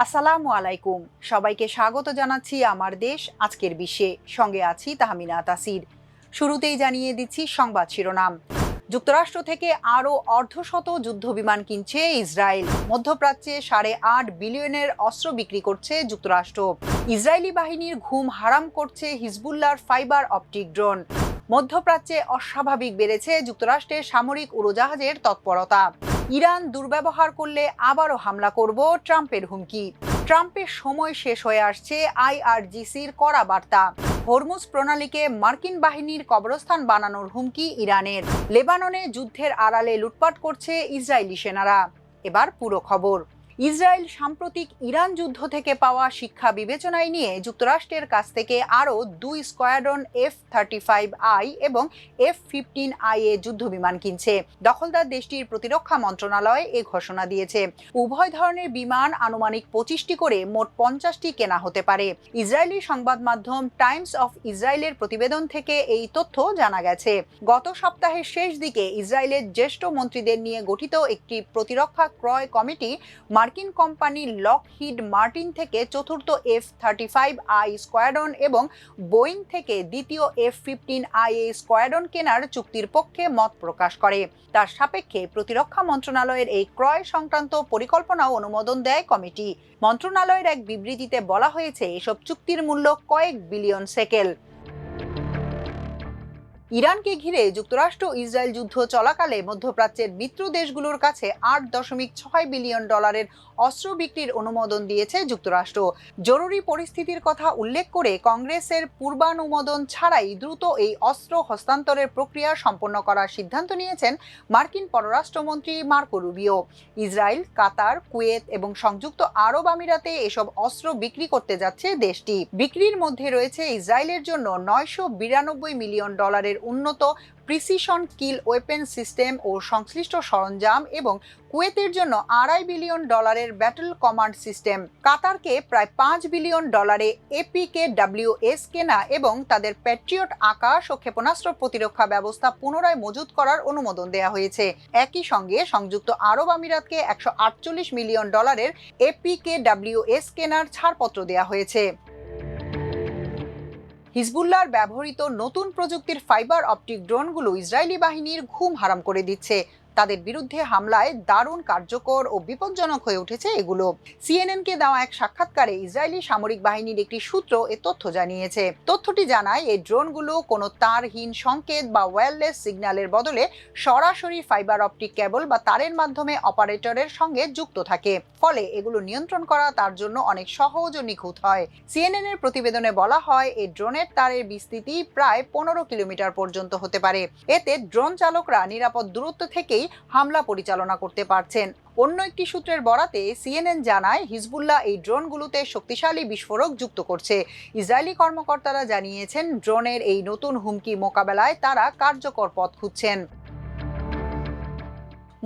আসসালামু আলাইকুম। সবাইকে স্বাগত জানাচ্ছি আমার দেশ আজকের বিশ্বে। সঙ্গে আছি তাহমিনা তাসির। শুরুতেই জানিয়ে দিচ্ছি সংবাদ শিরোনাম। যুক্তরাষ্ট্র থেকে আরও অর্ধশত যুদ্ধবিমান কিনছে ইসরায়েল। মধ্যপ্রাচ্যে 8.5 বিলিয়নের অস্ত্র বিক্রি করছে যুক্তরাষ্ট্র। ইসরায়েলি বাহিনীর ঘুম হারাম করছে হিজবুল্লাহর ফাইবার অপটিক ড্রোন। মধ্যপ্রাচ্যে অস্বাভাবিক বেড়েছে যুক্তরাষ্ট্রের সামরিক উড়োজাহাজের তৎপরতা। ইরান দুর্ব্যবহার করলে আবারও হামলা করব, ট্রাম্পের হুমকি। ট্রাম্পের সময় শেষ হয়ে আসছে, আইআরজিসির কড়া বার্তা। হরমুজ প্রণালীকে মার্কিন বাহিনীর কবরস্থান বানানোর হুমকি ইরানের। লেবাননে যুদ্ধের আড়ালে লুটপাট করছে ইসরায়েলি সেনারা। এবার পুরো খবর। ইসরায়েল সাম্প্রতিক ইরান যুদ্ধ থেকে পাওয়া শিক্ষা বিবেচনায় নিয়ে যুক্তরাষ্ট্রের কাছ থেকে আরও 2 স্কোয়াড্রন F-35I এবং F-15I এ যুদ্ধবিমান কিনছে। দখলদার দেশটির প্রতিরক্ষা মন্ত্রণালয় এ ঘোষণা দিয়েছে। উভয় ধরনের বিমান আনুমানিক 25টি করে মোট 50টি কেনা হতে পারে। ইসরায়েলি সংবাদ মাধ্যম টাইমস অফ ইসরায়েলের প্রতিবেদন থেকে এই তথ্য জানা গেছে। গত সপ্তাহের শেষ দিকে ইসরায়েলের জ্যেষ্ঠ মন্ত্রীদের নিয়ে গঠিত একটি প্রতিরক্ষা ক্রয় কমিটি মার্কিন কোম্পানি লকহিড মার্টিন থেকে চতুর্থ F-35I স্কোয়াড্রন এবং বোয়িং থেকে দ্বিতীয় F-15I স্কোয়াড্রন কেনার চুক্তির পক্ষে মত প্রকাশ করে। তার সাপেক্ষে প্রতিরক্ষা মন্ত্রণালয়ের এই ক্রয় সংক্রান্ত পরিকল্পনাও অনুমোদন দেয় কমিটি। মন্ত্রণালয়ের এক বিবৃতিতে বলা হয়েছে, এসব চুক্তির মূল্য কয়েক বিলিয়ন সেকেল। ইরানকে ঘিরে যুক্তরাষ্ট্র ইসরায়েল যুদ্ধ চলাকালে মধ্যপ্রাচ্যের মিত্র দেশগুলোর কাছে $8.6 বিলিয়ন অস্ত্র বিক্রির অনুমোদন দিয়েছে যুক্তরাষ্ট্র। জরুরি পরিস্থিতির কথা উল্লেখ করে কংগ্রেসের পূর্বানুমোদন ছাড়াই দ্রুত এই অস্ত্র হস্তান্তরের প্রক্রিয়া সম্পন্ন করার সিদ্ধান্ত নিয়েছেন মার্কিন পররাষ্ট্রমন্ত্রী মার্কো রুবিও। ইসরায়েল, কাতার, কুয়েত এবং সংযুক্ত আরব আমিরাতে এসব অস্ত্র বিক্রি করতে যাচ্ছে দেশটি। বিক্রির মধ্যে রয়েছে ইসরায়েলের জন্য $992 মিলিয়ন উন্নত প্রিসিশন কিল ওয়েপেন সিস্টেম ও সংশ্লিষ্ট সরঞ্জাম এবং কুয়েতের জন্য $2.5 বিলিয়ন ব্যাটল কমান্ড সিস্টেম। কাতারকে প্রায় $5 বিলিয়ন APKWS কেনা এবং তাদের প্যাট্রিয়ট আকাশ ও ক্ষেপণাস্ত্র প্রতিরক্ষা ব্যবস্থা পুনরায় মজুত করার অনুমোদন দেওয়া হয়েছে। একই সঙ্গে সংযুক্ত আরব আমিরাতকে $148 মিলিয়ন APKWS কেনার ছাড়পত্র দেওয়া হয়েছে। হিজবুল্লাহর ব্যবহৃত নতুন প্রযুক্তির ফাইবার অপটিক ড্রোনগুলো ইসরায়েলি বাহিনীর ঘুম হারাম করে দিচ্ছে। তাদের বিরুদ্ধে হামলায় দারুণ কার্যকর ও বিপজ্জনক হয়ে উঠেছে এগুলো। সিএনএনকে দেওয়া এক সাক্ষাৎকারে ইসরায়েলি সামরিক বাহিনীর একটি সূত্র এ তথ্য জানিয়েছে। তথ্যটি জানায়, এই ড্রোনগুলো কোনো তারহীন সংকেত বা ওয়্যারলেস সিগন্যালের বদলে সরাসরি ফাইবার অপটিক কেবল বা তারের মাধ্যমে অপারেটরের সঙ্গে যুক্ত থাকে। ফলে এগুলো নিয়ন্ত্রণ করা তার জন্য অনেক সহজ ও নিখুঁত হয়। সিএনএন এর প্রতিবেদনে বলা হয়, এই ড্রোনের তারের বিস্তৃতি প্রায় 15 কিলোমিটার পর্যন্ত হতে পারে। এতে ড্রোন চালকরা নিরাপদ দূরত্ব থেকেই হামলা পরিচালনা করতে পারছেন। অন্য একটি সূত্রের বরাতে সিএনএন জানায়, হিজবুল্লাহ এই ড্রোনগুলোতে শক্তিশালী বিস্ফোরক যুক্ত করছে। ইসরায়েলি কর্মকর্তারা জানিয়েছেন, ড্রোনের এই নতুন হুমকি মোকাবেলায় তারা কার্যকর পথ খুঁজছেন।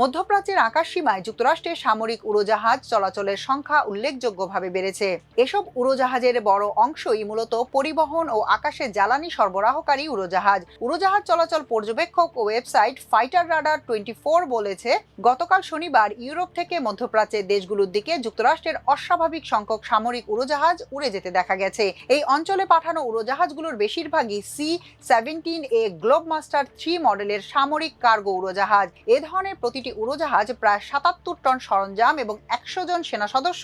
মধ্যপ্রাচ্যের আকাশসীমায় যুক্তরাষ্ট্রের সামরিক উড়োজাহাজ চলাচলের সংখ্যা উল্লেখযোগ্যভাবে বেড়েছে। এসব উড়োজাহাজের বড় অংশই মূলত পরিবহন ও আকাশে জ্বালানি সরবরাহকারী উড়োজাহাজ। উড়োজাহাজ চলাচল পর্যবেক্ষক ও ওয়েবসাইট ফাইটার রাডার 24 বলেছে, গতকাল শনিবার ইউরোপ থেকে মধ্যপ্রাচ্যের দেশগুলোর দিকে যুক্তরাষ্ট্রের অস্বাভাবিক সংখ্যক সামরিক উড়োজাহাজ উড়ে যেতে দেখা গেছে। এই অঞ্চলে পাঠানো উড়োজাহাজগুলোর বেশিরভাগই C-17A গ্লোবমাস্টার 3 মডেলের সামরিক কার্গো উড়োজাহাজ। এ ধরনের প্রতিটি উড়োজাহাজ প্রায় 77 টন সরঞ্জাম এবং 100 জন সেনা সদস্য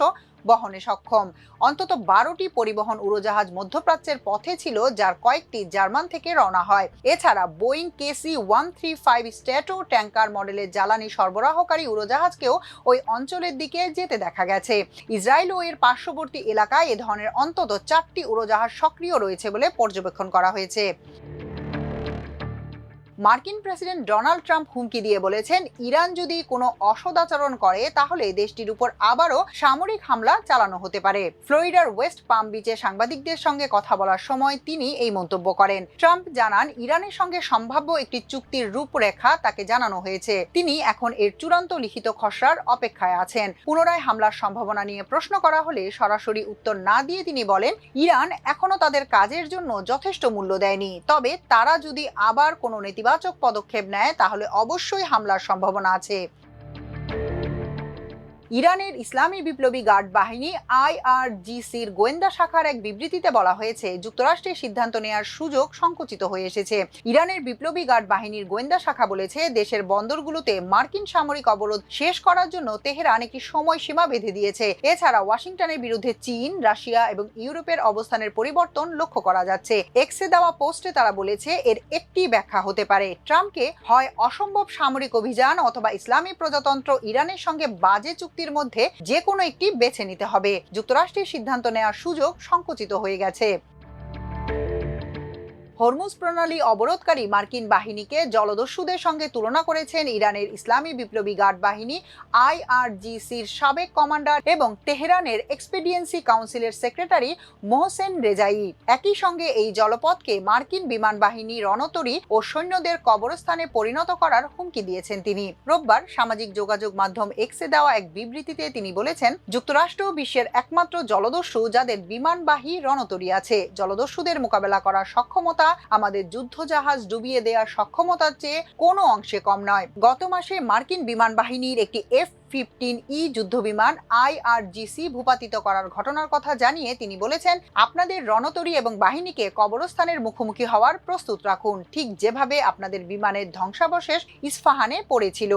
বহনে সক্ষম। অন্তত 12টি পরিবহন উড়োজাহাজ মধ্যপ্রাচ্যের পথে ছিল, যার কয়েকটি জার্মান থেকে রওনা হয়। এছাড়া বোয়িং KC-135 স্ট্র্যাটো ট্যাঙ্কার মডেলের জ্বালানি সরবরাহকারী উড়োজাহাজকেও ওই অঞ্চলের দিকে যেতে দেখা গেছে। ইসরায়েল ও এর পার্শ্ববর্তী এলাকায় এ ধরনের অন্তত 4টি উড়োজাহাজ সক্রিয় রয়েছে বলে পর্যবেক্ষণ করা হয়েছে। মার্কিন প্রেসিডেন্ট ডোনাল্ড ট্রাম্প হুমকি দিয়ে বলেছেন, ইরান যদি কোনো অসদাচরণ করে তাহলে দেশটির উপর আবারও সামরিক হামলা চালানো হতে পারে। ফ্লোরিডার ওয়েস্ট পাম বিচে সাংবাদিকদের সঙ্গে কথা বলার সময় তিনি এই মন্তব্য করেন। ট্রাম্প জানান, ইরানের সঙ্গে সম্ভাব্য একটি চুক্তির রূপরেখা তাকে জানানো হয়েছে। তিনি এখন এর চূড়ান্ত লিখিত খসড়ার অপেক্ষায় আছেন। পুনরায় হামলার সম্ভাবনা নিয়ে প্রশ্ন করা হলে সরাসরি উত্তর না দিয়ে তিনি বলেন, ইরান এখনো তাদের কাজের জন্য যথেষ্ট মূল্য দেয়নি, তবে তারা যদি আবার কোনো নেতিবাচক পদক্ষেপ নেয় তাহলে অবশ্যই হামলার সম্ভাবনা আছে। ইরানের ইসলামী বিপ্লবী গার্ড বাহিনী IRGCর গোয়েন্দা শাখার এক বিবৃতিতে বলা হয়েছে, যুক্তরাষ্ট্রের সিদ্ধান্ত নেওয়ার সুযোগ সংকুচিত হয়ে এসেছে। ইরানের বিপ্লবী গার্ড বাহিনীর গোয়েন্দা শাখা বলেছে, দেশের বন্দরগুলোতে মার্কিন সামরিক অবরোধ শেষ করার জন্য তেহরান একটি সময়সীমা বেঁধে দিয়েছে। এছাড়া ওয়াশিংটনের বিরুদ্ধে চীন, রাশিয়া এবং ইউরোপের অবস্থানের পরিবর্তন লক্ষ্য করা যাচ্ছে। এক্সে দেওয়া পোস্টে তারা বলেছে, এর একটি ব্যাখ্যা হতে পারে ট্রাম্পকে হয় অসম্ভব সামরিক অভিযান অথবা ইসলামী প্রজাতন্ত্র ইরানের সঙ্গে বাজে চুক্তির মধ্যে যে কোনো একটি বেছে নিতে হবে। যুক্তরাষ্ট্রের সিদ্ধান্ত নেওয়ার সুযোগ সংকুচিত হয়ে গেছে। হরমুজ প্রণালী অবরোধকারী মার্কিন বাহিনীকে জলদস্যুদের সঙ্গে তুলনা করেছেন ইরানের ইসলামী বিপ্লবী গার্ড বাহিনী IRGCর সাবেক কমান্ডার এবং তেহরানের এক্সপিডিয়েন্সি কাউন্সিলের সেক্রেটারি মোহসেন রেজাই। একই সঙ্গে এই জলপথকে মার্কিন বিমান বাহিনী, রণতরী ও সৈন্যদের কবরস্থানে পরিণত করার হুমকি দিয়েছেন তিনি। রোববার সামাজিক যোগাযোগ মাধ্যম এক্সে দেওয়া এক বিবৃতিতে তিনি বলেছেন, যুক্তরাষ্ট্র বিশ্বের একমাত্র জলদস্যু যাদের বিমানবাহী রণতরী আছে। জলদস্যুদের মোকাবেলা করার সক্ষমতা আমাদের যুদ্ধজাহাজ ডুবিয়ে দেওয়ার সক্ষমতার চেয়ে কোনো অংশে কম নয়। গত মাসে মার্কিন বিমান বাহিনীর একটি F-15E যুদ্ধবিমান IRGC ভূপাতিত করার ঘটনার কথা জানিয়ে তিনি বলেছেন, আপনাদের রণতরী এবং বাহিনীকে কবরস্থানের মুখোমুখি হওয়ার প্রস্তুত রাখুন, ঠিক যেভাবে আপনাদের বিমানের ধ্বংসাবশেষ ইস্পাহানে পড়েছিল।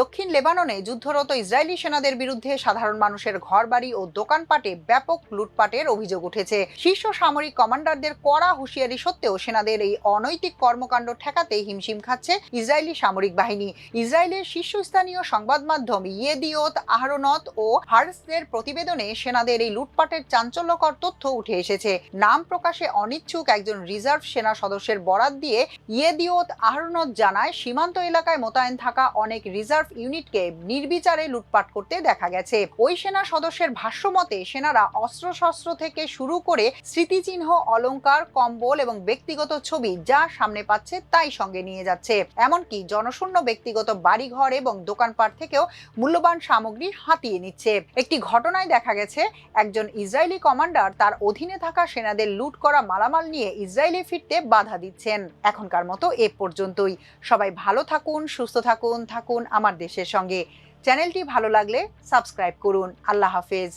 দক্ষিণ লেবাননে যুদ্ধরত ইসরায়েলি সেনাদের বিরুদ্ধে সাধারণ মানুষের ঘরবাড়ি ও দোকানপাটে ব্যাপক লুটপাটের অভিযোগ উঠেছে। শীর্ষ সামরিক কমান্ডারদের কড়া হুঁশিয়ারি সত্ত্বেও সেনাদের এই অনৈতিক কর্মকাণ্ড ঠেকাতে হিমশিম খাচ্ছে ইসরায়েলি সামরিক বাহিনী। ইসরায়েলের শীর্ষস্থানীয় সংবাদ মাধ্যম ইয়েদিওত আহরোনত ও হার্সের প্রতিবেদনে সেনাদের এই লুটপাটের চাঞ্চল্যকর তথ্য উঠে এসেছে। নাম প্রকাশে অনিচ্ছুক একজন রিজার্ভ সেনা সদস্যের বরাত দিয়ে ইয়েদিওত আহরোনত জানায়, সীমান্ত এলাকায় মোতায়েন থাকা অনেক রিজার্ভ ইউনিটকে নির্বিচারে লুটপাট করতে দেখা গেছে। ওই সেনা সদস্যের ভাষ্যমতে, সেনারা অস্ত্রশস্ত্র থেকে শুরু করে স্মৃতিচিহ্ন, অলংকার, কম্বল এবং ব্যক্তিগত ছবি যা সামনে পাচ্ছে তাই সঙ্গে নিয়ে যাচ্ছে। এমনকি জনশূন্য ব্যক্তিগত বাড়িঘর এবং দোকানপাট থেকেও মূল্যবান সামগ্রী হাতিয়ে নিচ্ছে। একটি ঘটনায় দেখা গেছে, একজন ইসরায়েলি কমান্ডার তার অধীনে থাকা সেনাদের লুট করা মালামাল নিয়ে ইসরায়েলে ফিরতে বাধা দিচ্ছেন। এখনকার মতো এ পর্যন্তই। সবাই ভালো থাকুন, সুস্থ থাকুন আমার দেশের সঙ্গে। চ্যানেলটি ভালো লাগলে সাবস্ক্রাইব করুন। আল্লাহ হাফেজ।